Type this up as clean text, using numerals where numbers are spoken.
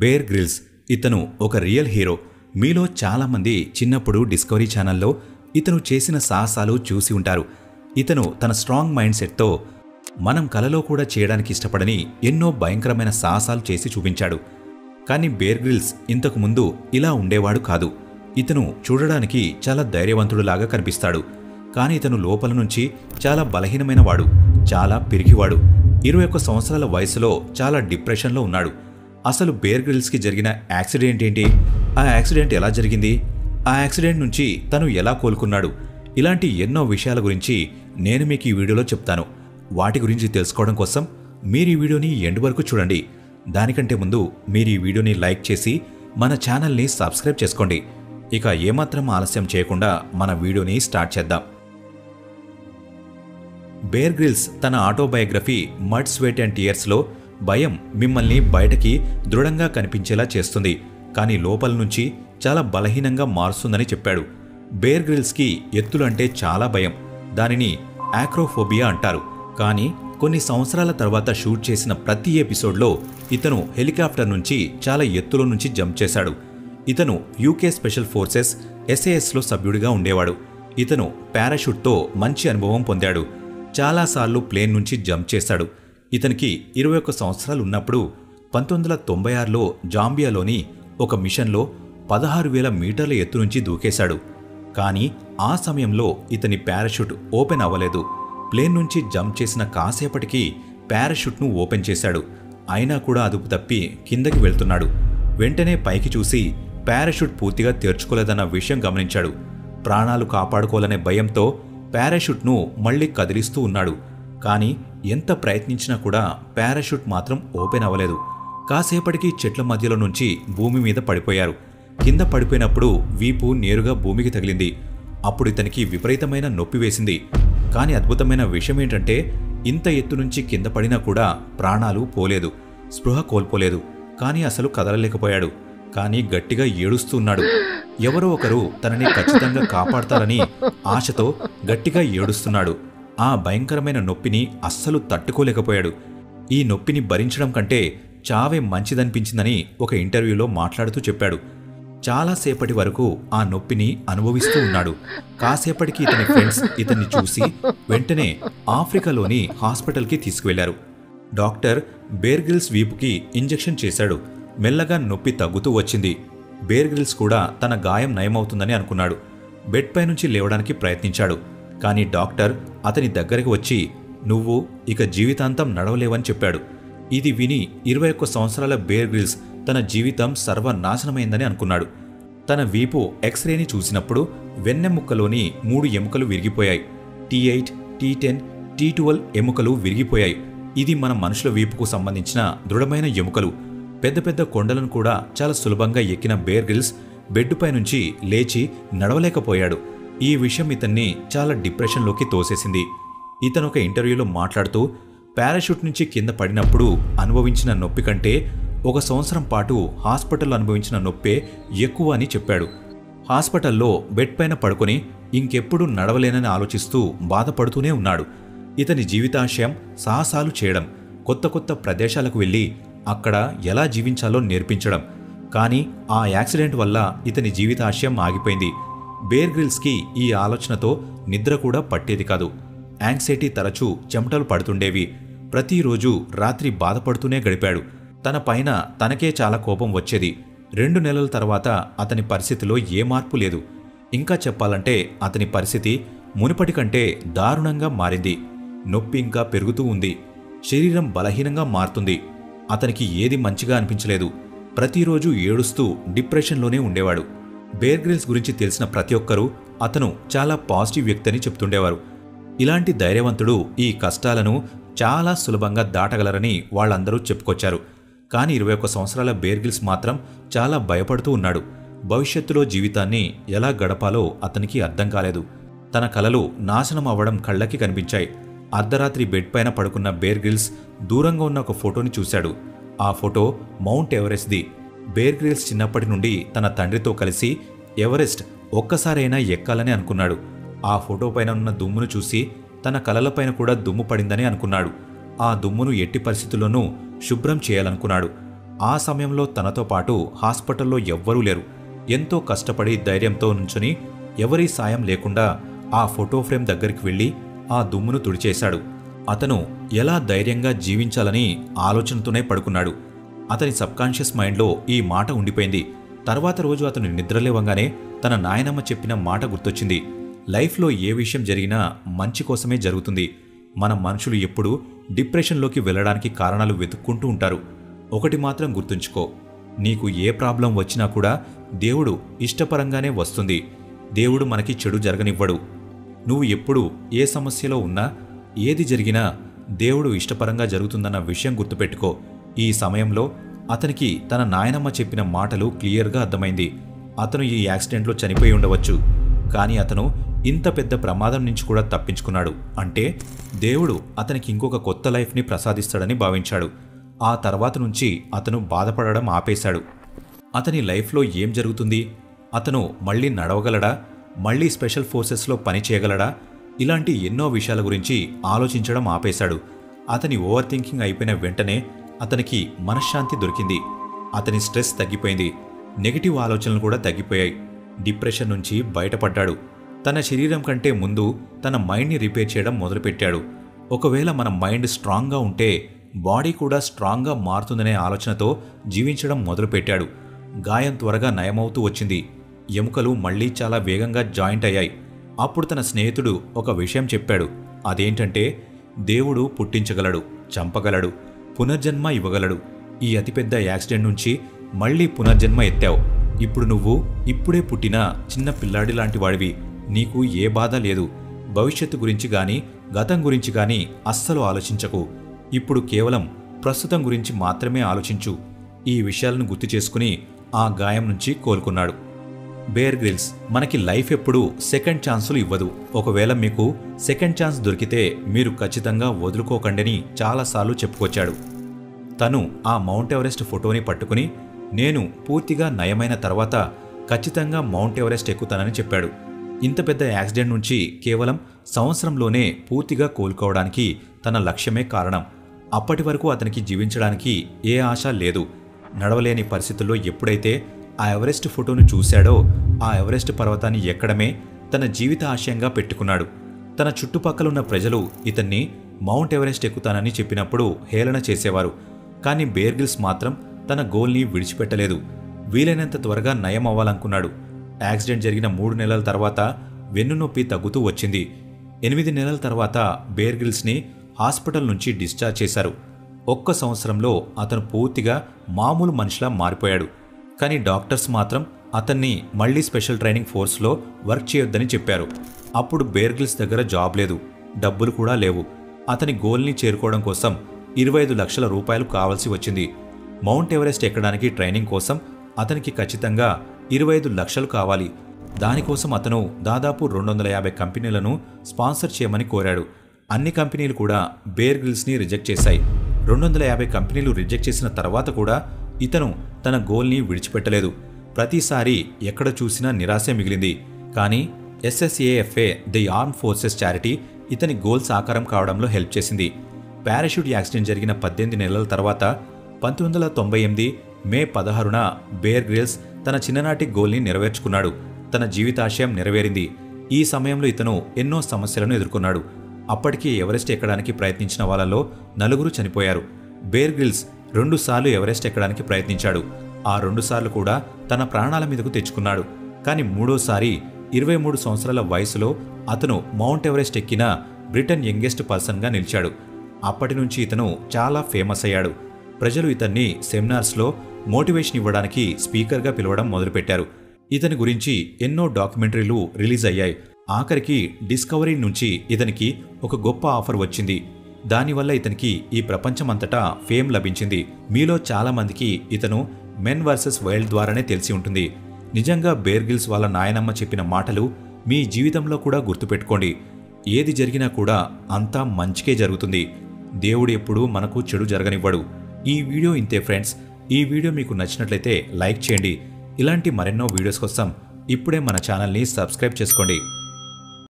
Bear Grylls ఇతను ఒక real hero. మీలో చాలామంది చిన్నప్పుడు డిస్కవరీ ఛానల్లో ఇతను చేసిన సాహసాలు చూసి ఉంటారు. ఇతను తన స్ట్రాంగ్ మైండ్ సెట్తో మనం కలలో కూడా చేయడానికి ఇష్టపడని ఎన్నో భయంకరమైన సాహసాలు చేసి చూపించాడు. కానీ బేర్ గ్రిల్స్ ఇంతకు ముందు ఇలా ఉండేవాడు కాదు. ఇతను చూడడానికి చాలా ధైర్యవంతుడులాగా కనిపిస్తాడు. కానీ ఇతను లోపల నుంచి చాలా బలహీనమైన వాడు, చాలా పిరికివాడు. 21 సంవత్సరాల వయసులో చాలా డిప్రెషన్లో ఉన్నాడు. అసలు బేర్ గ్రిల్స్కి జరిగిన యాక్సిడెంట్ ఏంటి? ఆ యాక్సిడెంట్ ఎలా జరిగింది? ఆ యాక్సిడెంట్ నుంచి తను ఎలా కోలుకున్నాడు? ఇలాంటి ఎన్నో విషయాల గురించి నేను మీకు ఈ వీడియోలో చెప్తాను. వాటి గురించి తెలుసుకోవడం కోసం మీరు ఈ వీడియోని ఎండ్ వరకు చూడండి. దానికంటే ముందు మీరు ఈ వీడియోని లైక్ చేసి మన ఛానల్ని సబ్స్క్రైబ్ చేసుకోండి. ఇక ఏమాత్రం ఆలస్యం చేయకుండా మన వీడియోని స్టార్ట్ చేద్దాం. బేర్ గ్రిల్స్ తన ఆటోబయోగ్రఫీ మడ్, స్వెట్ అండ్ టీయర్స్లో భయం మిమ్మల్ని బయటకి దృఢంగా కనిపించేలా చేస్తుంది, కానీ లోపల నుంచి చాలా బలహీనంగా మారుస్తుందని చెప్పాడు. బేర్ గ్రిల్స్కి ఎత్తులు అంటే చాలా భయం. దానిని ఆక్రోఫోబియా అంటారు. కానీ కొన్ని సంవత్సరాల తర్వాత షూట్ చేసిన ప్రతి ఎపిసోడ్లో ఇతను హెలికాప్టర్ నుంచి చాలా ఎత్తులో నుంచి జంప్ చేశాడు. ఇతను యూకే స్పెషల్ ఫోర్సెస్ SAS లో సభ్యుడిగా ఉండేవాడు. ఇతను పారాషూట్తో మంచి అనుభవం పొందాడు. చాలాసార్లు ప్లేన్ నుంచి జంప్ చేశాడు. ఇతనికి 21 సంవత్సరాలు ఉన్నప్పుడు 1996లో జాంబియాలోని ఒక మిషన్లో 16,000 మీటర్ల ఎత్తు నుంచి దూకేశాడు. కానీ ఆ సమయంలో ఇతని పారాషూట్ ఓపెన్ అవ్వలేదు. ప్లేన్ నుంచి జంప్ చేసిన కాసేపటికి పారాషూట్ను ఓపెన్ చేశాడు. అయినా కూడా అదుపు తప్పి కిందకి వెళ్తున్నాడు. వెంటనే పైకి చూసి పారాషూట్ పూర్తిగా తెరుచుకోలేదన్న విషయం గమనించాడు. ప్రాణాలు కాపాడుకోవాలనే భయంతో పారాషూట్ను మళ్లీ కదిలిస్తూ ఉన్నాడు. కానీ ఎంత ప్రయత్నించినా కూడా పారాషూట్ మాత్రం ఓపెన్ అవ్వలేదు. కాసేపటికి చెట్ల మధ్యలో నుంచి భూమి మీద పడిపోయారు. కింద పడిపోయినప్పుడు వీపు నేరుగా భూమికి తగిలింది. అప్పుడు ఇతనికి విపరీతమైన నొప్పి వేసింది. కానీ అద్భుతమైన విషయం ఏంటంటే ఇంత ఎత్తు నుంచి కింద పడినా కూడా ప్రాణాలు పోలేదు, స్పృహ కోల్పోలేదు. కానీ అసలు కదలలేకపోయాడు. కానీ గట్టిగా ఏడుస్తూ ఉన్నాడు. ఎవరో ఒకరు తనని ఖచ్చితంగా కాపాడతారని ఆశతో గట్టిగా ఏడుస్తున్నాడు. ఆ భయంకరమైన నొప్పిని అస్సలు తట్టుకోలేకపోయాడు. ఈ నొప్పిని భరించడం కంటే చావే మంచిదనిపించిందని ఒక ఇంటర్వ్యూలో మాట్లాడుతూ చెప్పాడు. చాలాసేపటి వరకు ఆ నొప్పిని అనుభవిస్తూ ఉన్నాడు. కాసేపటికి ఇతని ఫ్రెండ్స్ ఇతన్ని చూసి వెంటనే ఆఫ్రికాలోని హాస్పిటల్కి తీసుకువెళ్లారు. డాక్టర్ బేర్ గ్రిల్స్ వీపుకి ఇంజెక్షన్ చేశాడు. మెల్లగా నొప్పి తగ్గుతూ వచ్చింది. బేర్ గ్రిల్స్ కూడా తన గాయం నయమవుతుందని అనుకున్నాడు. బెడ్ పై నుంచి లేవడానికి ప్రయత్నించాడు. కానీ డాక్టర్ అతని దగ్గరికి వచ్చి నువ్వు ఇక జీవితాంతం నడవలేవని చెప్పాడు. ఇది విని 21 సంవత్సరాల బేర్ గ్రిల్స్ తన జీవితం సర్వనాశనమైందని అనుకున్నాడు. తన వీపు ఎక్స్రేని చూసినప్పుడు వెన్నెముక్కలోని 3 ఎముకలు విరిగిపోయాయి. T8, T10, T12 ఎముకలు విరిగిపోయాయి. ఇది మన మనుషుల వీపుకు సంబంధించిన దృఢమైన ఎముకలు. పెద్ద పెద్ద కొండలను కూడా చాలా సులభంగా ఎక్కిన బేర్ గ్రిల్స్ బెడ్డుపై నుంచి లేచి నడవలేకపోయాడు. ఈ విషయం ఇతన్ని చాలా డిప్రెషన్లోకి తోసేసింది. ఇతను ఒక ఇంటర్వ్యూలో మాట్లాడుతూ పారాషూట్ నుంచి కింద పడినప్పుడు అనుభవించిన నొప్పి కంటే 1 సంవత్సరం పాటు హాస్పిటల్లో అనుభవించిన నొప్పే ఎక్కువ అని చెప్పాడు. హాస్పిటల్లో బెడ్ పైన పడుకొని ఇంకెప్పుడు నడవలేనని ఆలోచిస్తూ బాధపడుతూనే ఉన్నాడు. ఇతని జీవితాశయం సాహసాలు చేయడం, కొత్త కొత్త ప్రదేశాలకు వెళ్ళి అక్కడ ఎలా జీవించాలో నేర్పించడం. కానీ ఆ యాక్సిడెంట్ వల్ల ఇతని జీవితాశయం ఆగిపోయింది. బేర్ గ్రిల్స్కి ఈ ఆలోచనతో నిద్ర కూడా పట్టేది కాదు. యాంగ్జైటీ తరచూ చెమటలు పడుతుండేవి. ప్రతిరోజు రాత్రి బాధపడుతూనే గడిపాడు. తన పైన తనకే చాలా కోపం వచ్చేది. 2 నెలల తర్వాత అతని పరిస్థితిలో ఏ మార్పు లేదు. ఇంకా చెప్పాలంటే అతని పరిస్థితి మునుపటి కంటే దారుణంగా మారింది. నొప్పి ఇంకా పెరుగుతూ ఉంది. శరీరం బలహీనంగా మారుతుంది. అతనికి ఏది మంచిగా అనిపించలేదు. ప్రతిరోజు ఏడుస్తూ డిప్రెషన్లోనే ఉండేవాడు. బేర్ గ్రిల్స్ గురించి తెలిసిన ప్రతి ఒక్కరూ అతను చాలా పాజిటివ్ వ్యక్తి అని చెప్తుండేవారు. ఇలాంటి ధైర్యవంతుడు ఈ కష్టాలను చాలా సులభంగా దాటగలరని వాళ్ళందరూ చెప్పుకొచ్చారు. కానీ 21 సంవత్సరాల బేర్ గ్రిల్స్ మాత్రం చాలా భయపడుతూ ఉన్నాడు. భవిష్యత్తులో జీవితాన్ని ఎలా గడపాలో అతనికి అర్థం కాలేదు. తన కలలు నాశనం అవ్వడం కళ్ళకి కనిపించాయి. అర్ధరాత్రి బెడ్ పైన పడుకున్న బేర్ గ్రిల్స్ దూరంగా ఉన్న ఒక ఫోటోని చూశాడు. ఆ ఫోటో మౌంట్ ఎవరెస్ట్ది. బేర్ గ్రిల్స్ చిన్నప్పటి నుండి తన తండ్రితో కలిసి ఎవరెస్ట్ ఒక్కసారైనా ఎక్కాలని అనుకున్నాడు. ఆ ఫోటో పైన ఉన్న దుమ్మును చూసి తన కలలపైన కూడా దుమ్ము పడిందని అనుకున్నాడు. ఆ దుమ్మును ఎట్టి పరిస్థితుల్లోనూ శుభ్రం చేయాలనుకున్నాడు. ఆ సమయంలో తనతో పాటు హాస్పిటల్లో ఎవ్వరూ లేరు. ఎంతో కష్టపడి ధైర్యంతో నుంచుని ఎవరీ సాయం లేకుండా ఆ ఫోటో ఫ్రేమ్ దగ్గరికి వెళ్లి ఆ దుమ్మును తుడిచేశాడు. అతను ఎలా ధైర్యంగా జీవించాలని ఆలోచనతోనే పడుకున్నాడు. అతని సబ్కాన్షియస్ మైండ్లో ఈ మాట ఉండిపోయింది. తర్వాత రోజు అతను నిద్రలేవంగానే తన నాయనమ్మ చెప్పిన మాట గుర్తొచ్చింది. లైఫ్లో ఏ విషయం జరిగినా మంచి కోసమే జరుగుతుంది. మన మనుషులు ఎప్పుడూ డిప్రెషన్లోకి వెళ్లడానికి కారణాలు వెతుక్కుంటూ ఉంటారు. ఒకటి మాత్రం గుర్తుంచుకో, నీకు ఏ ప్రాబ్లం వచ్చినా కూడా దేవుడు ఇష్టపరంగానే వస్తుంది. దేవుడు మనకి చెడు జరగనివ్వడు. నువ్వు ఎప్పుడు ఏ సమస్యలో ఉన్నా ఏది జరిగినా దేవుడు ఇష్టపరంగా జరుగుతుందన్న విషయం గుర్తుపెట్టుకో. ఈ సమయంలో అతనికి తన నాయనమ్మ చెప్పిన మాటలు క్లియర్గా అర్థమైంది. అతను ఈ యాక్సిడెంట్లో చనిపోయి ఉండవచ్చు, కానీ అతను ఇంత పెద్ద ప్రమాదం నుంచి కూడా తప్పించుకున్నాడు. అంటే దేవుడు అతనికి ఇంకొక కొత్త లైఫ్ని ప్రసాదిస్తాడని భావించాడు. ఆ తర్వాత నుంచి అతను బాధపడడం ఆపేశాడు. అతని లైఫ్లో ఏం జరుగుతుంది? అతను మళ్ళీ నడవగలడా? మళ్ళీ స్పెషల్ ఫోర్సెస్లో పని చేయగలడా? ఇలాంటి ఎన్నో విషయాల గురించి ఆలోచించడం ఆపేశాడు. అతని ఓవర్ థింకింగ్ అయిపోయిన వెంటనే అతనికి మనశ్శాంతి దొరికింది. అతని స్ట్రెస్ తగ్గిపోయింది. నెగిటివ్ ఆలోచనలు కూడా తగ్గిపోయాయి. డిప్రెషన్ నుంచి బయటపడ్డాడు. తన శరీరం కంటే ముందు తన మైండ్ని రిపేర్ చేయడం మొదలుపెట్టాడు. ఒకవేళ మన మైండ్ స్ట్రాంగ్గా ఉంటే బాడీ కూడా స్ట్రాంగ్గా మారుతుందనే ఆలోచనతో జీవించడం మొదలుపెట్టాడు. గాయం త్వరగా నయమవుతూ వచ్చింది. ఎముకలు మళ్లీ చాలా వేగంగా జాయింట్ అయ్యాయి. అప్పుడు తన స్నేహితుడు ఒక విషయం చెప్పాడు. అదేంటంటే దేవుడు పుట్టించగలడు, చంపగలడు, పునర్జన్మ ఇవ్వగలడు. ఈ అతిపెద్ద యాక్సిడెంట్ నుంచి మళ్లీ పునర్జన్మ ఎత్తావు. ఇప్పుడు నువ్వు ఇప్పుడే పుట్టిన చిన్న పిల్లాడి లాంటి వాడివి. నీకు ఏ బాధ లేదు. భవిష్యత్తు గురించి గాని గతం గురించి గాని అస్సలు ఆలోచించకు. ఇప్పుడు కేవలం ప్రస్తుతం గురించి మాత్రమే ఆలోచించు. ఈ విషయాలను గుర్తు చేసుకుని ఆ గాయం నుంచి కోలుకున్నాడు. బేర్ గ్రిల్స్ మనకి లైఫ్ ఎప్పుడూ సెకండ్ ఛాన్సులు ఇవ్వదు. ఒకవేళ మీకు సెకండ్ ఛాన్స్ దొరికితే మీరు ఖచ్చితంగా వదులుకోకండని చాలాసార్లు చెప్పుకొచ్చాడు. తను ఆ మౌంట్ ఎవరెస్ట్ ఫోటోని పట్టుకుని నేను పూర్తిగా నయమైన తర్వాత ఖచ్చితంగా మౌంట్ ఎవరెస్ట్ ఎక్కుతానని చెప్పాడు. ఇంత పెద్ద యాక్సిడెంట్ నుంచి కేవలం సంవత్సరంలోనే పూర్తిగా కోలుకోవడానికి తన లక్ష్యమే కారణం. అప్పటి వరకు అతనికి జీవించడానికి ఏ ఆశ లేదు. నడవలేని పరిస్థితుల్లో ఎప్పుడైతే ఆ ఎవరెస్ట్ ఫోటోను చూశాడో ఆ ఎవరెస్ట్ పర్వతాన్ని ఎక్కడమే తన జీవిత ఆశయంగా పెట్టుకున్నాడు. తన చుట్టుపక్కలున్న ప్రజలు ఇతన్ని మౌంట్ ఎవరెస్ట్ ఎక్కుతానని చెప్పినప్పుడు హేళన చేసేవారు. కానీ బేర్ గ్రిల్స్ మాత్రం తన గోల్ని విడిచిపెట్టలేదు. వీలైనంత త్వరగా నయం అవ్వాలనుకున్నాడు. యాక్సిడెంట్ జరిగిన 3 నెలల తర్వాత వెన్నునొప్పి తగ్గుతూ వచ్చింది. 8 నెలల తర్వాత బేర్ గ్రిల్స్ని హాస్పిటల్ నుంచి డిశ్చార్జ్ చేశారు. ఒక్క సంవత్సరంలో అతను పూర్తిగా మామూలు మనిషిలా మారిపోయాడు. కానీ డాక్టర్స్ మాత్రం అతన్ని మళ్లీ స్పెషల్ ట్రైనింగ్ ఫోర్స్లో వర్క్ చేయొద్దని చెప్పారు. అప్పుడు బేర్ గ్రిల్స్ దగ్గర జాబ్ లేదు, డబ్బులు కూడా లేవు. అతని గోల్ని చేరుకోవడం కోసం 25 లక్షల రూపాయలు కావాల్సి వచ్చింది. మౌంట్ ఎవరెస్ట్ ఎక్కడానికి ట్రైనింగ్ కోసం అతనికి ఖచ్చితంగా 25 లక్షలు కావాలి. దానికోసం అతను దాదాపు 250 కంపెనీలను స్పాన్సర్ చేయమని కోరాడు. అన్ని కంపెనీలు కూడా బేర్ గ్రిల్స్ని రిజెక్ట్ చేశాయి. 250 కంపెనీలు రిజెక్ట్ చేసిన తర్వాత కూడా ఇతను తన గోల్ని విడిచిపెట్టలేదు. ప్రతిసారి ఎక్కడ చూసినా నిరాశే మిగిలింది. కానీ SSAFA the arm forces charity ఇతని గోల్ సాకారం కావడంలో హెల్ప్ చేసింది. పారాషూట్ యాక్సిడెంట్ జరిగిన 18 నెలల తర్వాత 1998 మే 16న బేర్ గ్రిల్స్ తన చిన్ననాటి గోల్ని నెరవేర్చుకున్నాడు. తన జీవితాశయం నెరవేరింది. ఈ సమయంలో ఇతను ఎన్నో సమస్యలను ఎదుర్కొన్నాడు. అప్పటికీ ఎవరెస్ట్ ఎక్కడానికి ప్రయత్నించిన వాళ్ళలో 4 చనిపోయారు. బేర్ గ్రిల్స్ 2 సార్లు ఎవరెస్ట్ ఎక్కడానికి ప్రయత్నించాడు. ఆ 2 సార్లు కూడా తన ప్రాణాల మీదకు తెచ్చుకున్నాడు. కానీ 3వసారి 23 సంవత్సరాల వయసులో అతను మౌంట్ ఎవరెస్ట్ ఎక్కిన బ్రిటన్ యంగెస్ట్ పర్సన్గా నిలిచాడు. అప్పటి నుంచి ఇతను చాలా ఫేమస్ అయ్యాడు. ప్రజలు ఇతన్ని సెమినార్స్లో మోటివేషన్ ఇవ్వడానికి స్పీకర్గా పిలవడం మొదలుపెట్టారు. ఇతని గురించి ఎన్నో డాక్యుమెంటరీలు రిలీజ్ అయ్యాయి. ఆఖరికి డిస్కవరీ నుంచి ఇతనికి ఒక గొప్ప ఆఫర్ వచ్చింది. దానివల్ల ఇతనికి ఈ ప్రపంచమంతటా ఫేమ్ లభించింది. మీలో చాలా మందికి ఇతను మెన్ వర్సెస్ వైల్డ్ ద్వారానే తెలిసి ఉంటుంది. నిజంగా బేర్ గ్రిల్స్ వాళ్ళ నాయనమ్మ చెప్పిన మాటలు మీ జీవితంలో కూడా గుర్తుపెట్టుకోండి. ఏది జరిగినా కూడా అంతా మంచికే జరుగుతుంది. దేవుడు ఎప్పుడూ మనకు చెడు జరగనివ్వడు. ఈ వీడియో ఇంతే ఫ్రెండ్స్. ఈ వీడియో మీకు నచ్చినట్లయితే లైక్ చేయండి. ఇలాంటి మరెన్నో వీడియోస్ కోసం ఇప్పుడే మన ఛానల్ని సబ్స్క్రైబ్ చేసుకోండి.